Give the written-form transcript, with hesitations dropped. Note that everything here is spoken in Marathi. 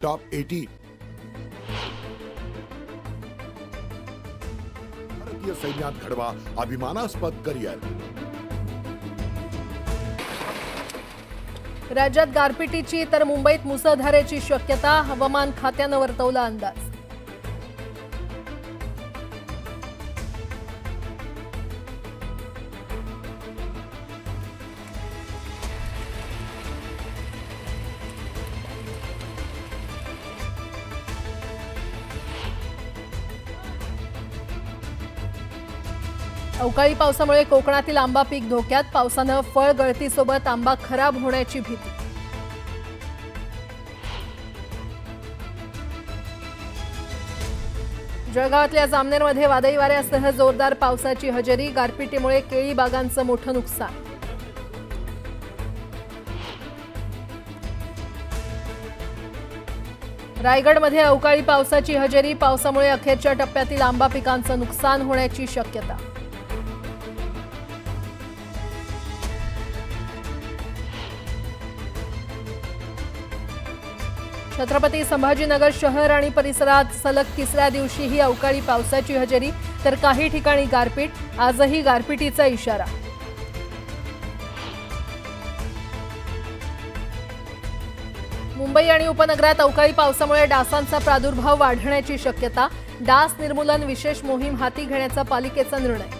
टॉप 18 भारतीय सैन्यात घडवा अभिमानास्पद करिअर। राज्यात गारपिटीची तर मुंबईत मुसळधारेची शक्यता, हवामान खात्यानं वर्तवला अंदाज। अवकाळी पावसामुळे कोकणातील आंबा पीक धोक्यात, पावसानं फळ गळतीसोबत आंबा खराब होण्याची भीती। जळगावातल्या जामनेरमध्ये वादळी वाऱ्यासह जोरदार पावसाची हजेरी, गारपिटीमुळे केळी बागांचं मोठं नुकसान। रायगडमध्ये अवकाळी पावसाची हजेरी, पावसामुळे अखेरच्या टप्प्यातील आंबा पिकांचं नुकसान होण्याची शक्यता। छत्रपती संभाजीनगर शहर आणि परिसरात सलग तिसऱ्या दिवशीही अवकाळी पावसाची हजेरी, तर काही ठिकाणी गारपीट, आजही गारपिटीचा इशारा। मुंबई आणि उपनगरात अवकाळी पावसामुळे डासांचा प्रादुर्भाव वाढण्याची शक्यता, डास निर्मूलन विशेष मोहीम हाती घेण्याचा पालिकेचा निर्णय।